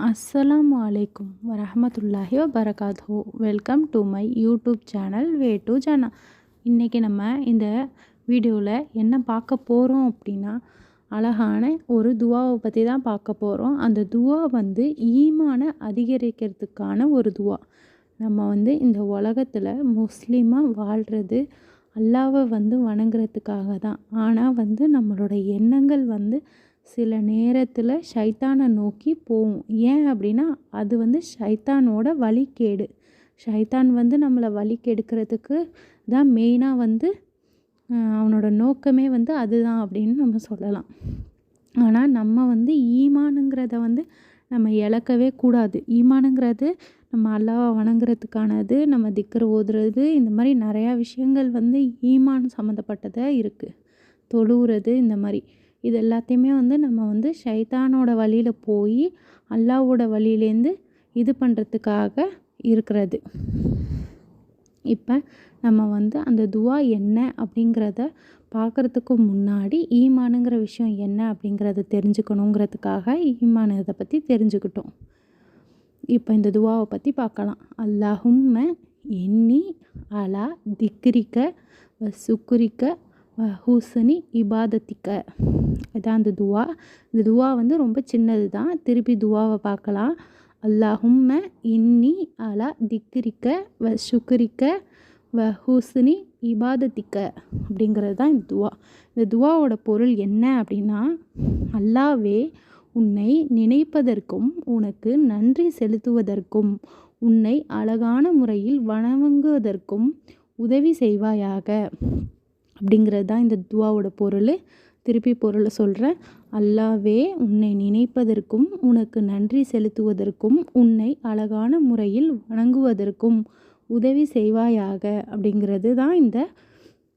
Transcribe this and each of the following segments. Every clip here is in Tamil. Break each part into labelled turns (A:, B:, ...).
A: அஸ்ஸலாமு அலைக்கும் வரஹமத்துல்லாஹி வபரகாத்துஹு. Welcome to my YouTube channel way to Jana. இன்றைக்கி நம்ம இந்த வீடியோவில் என்ன பார்க்க போகிறோம் அப்படின்னா, அழகான ஒரு துவாவை பற்றி தான் பார்க்க போகிறோம். அந்த துவா வந்து ஈமானை அதிகரிக்கிறதுக்கான ஒரு துவா. நம்ம இந்த உலகத்தில் முஸ்லீமாக வாழ்கிறது அல்லாவை வணங்குறதுக்காக தான். ஆனால் நம்மளோட எண்ணங்கள் சில நேரத்தில் ஷைத்தானை நோக்கி போகும். ஏன் அப்படின்னா அது ஷைத்தானோட வழிகேடு. ஷைத்தான் நம்மளை வழி கெடுக்கிறதுக்கு தான் மெயினாக அவனோட நோக்கமே அதுதான் அப்படின்னு நம்ம சொல்லலாம். ஆனால் நம்ம ஈமானுங்கிறத நம்ம இழக்கவே கூடாது. ஈமானுங்கிறது நம்ம அல்லாவை வணங்குறதுக்கானது, நம்ம திக்ர் ஓதுறது, இந்த மாதிரி நிறையா விஷயங்கள் ஈமான் சம்மந்தப்பட்டதாக இருக்குது. தொழுகிறது, இந்த மாதிரி இது எல்லாத்தையுமே நம்ம ஷைத்தானோட வழியில் போய் அல்லாவோட வழியிலேருந்து இது பண்ணுறதுக்காக இருக்கிறது. இப்போ நம்ம அந்த துவா என்ன அப்படிங்கிறத பார்க்குறதுக்கு முன்னாடி ஈமானுங்கிற விஷயம் என்ன அப்படிங்கிறத தெரிஞ்சுக்கணுங்கிறதுக்காக ஈமான் இதை பற்றி தெரிஞ்சுக்கிட்டோம். இப்போ இந்த துவாவை பற்றி பார்க்கலாம். அல்லாஹும்ம இன்னி அலா திக்ரிக்க வ சுக்ரிக்க வ ஹுஸ்னி இபாதத்திக்க. இதான் அந்த துவா. இந்த துவா ரொம்ப சின்னது தான். திருப்பி துவாவை பார்க்கலாம். அல்லாஹும்ம இன்னி அலா திக்ரிக்க வ சுக்ரிக்க வ ஹுஸ்னி இபாதத்திக்க அப்படிங்கிறது தான் இந்த துவா. இந்த துவாவோட பொருள் என்ன அப்படின்னா, அல்லாவே உன்னை நினைப்பதற்கும் உனக்கு நன்றி செலுத்துவதற்கும் உன்னை அழகான முறையில் வணங்குவதற்கும் உதவி செய்வாயாக அப்படிங்கிறது தான் இந்த துவாவோட பொருள். திருப்பி பொருளை சொல்கிறேன். அல்லாவே உன்னை நினைப்பதற்கும் உனக்கு நன்றி செலுத்துவதற்கும் உன்னை அழகான முறையில் வணங்குவதற்கும் உதவி செய்வாயாக அப்படிங்கிறது தான் இந்த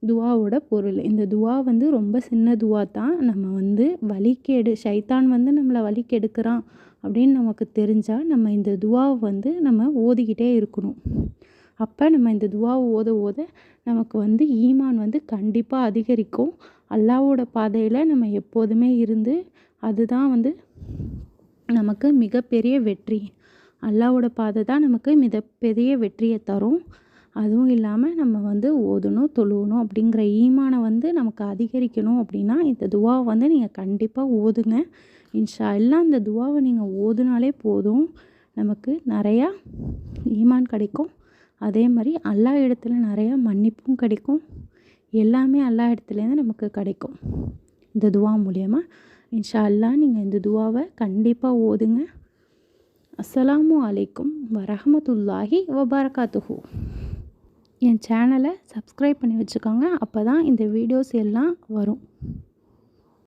A: துவாவோட பொருள். இந்த துவா ரொம்ப சின்ன துவா தான். நம்ம வழிகேடு ஷைத்தான் நம்மளை வழி கெடுக்கிறான் அப்படின்னு நமக்கு தெரிஞ்சால் நம்ம இந்த துவாவை நம்ம ஓதிக்கிட்டே இருக்கணும். அப்போ நம்ம இந்த துவாவை ஓத ஓத நமக்கு ஈமான் கண்டிப்பாக அதிகரிக்கும். அல்லாவோட பாதையில் நம்ம எப்போதுமே இருந்து அதுதான் நமக்கு மிகப்பெரிய வெற்றி. அல்லாவோட பாதை தான் நமக்கு மிகப்பெரிய வெற்றியை தரும். அதுவும் இல்லாமல் நம்ம ஓதணும், தொழுவணும் அப்படிங்கிற ஈமானை நமக்கு அதிகரிக்கணும் அப்படின்னா இந்த துவாவை நீங்கள் கண்டிப்பாக ஓதுங்க. இன்ஷா அல்லாஹ் இந்த துவாவை நீங்கள் ஓதுனாலே போதும், நமக்கு நிறையா ஈமான் கிடைக்கும். அதே மாதிரி அல்லா இடத்துல நிறையா மன்னிப்பும் கிடைக்கும். எல்லாமே அல்லா இடத்துலேருந்து நமக்கு கிடைக்கும் இந்த துவா மூலயமா. இன்ஷா அல்லாஹ் நீங்கள் இந்த துவாவை கண்டிப்பாக ஓதுங்க. அஸ்ஸலாமு அலைக்கும் வரஹமத்துல்லாஹி வபரகாத்துஹு. என் சேனலை சப்ஸ்கிரைப் பண்ணி வச்சுக்கோங்க. அப்போ தான் இந்த வீடியோஸ் எல்லாம் வரும்.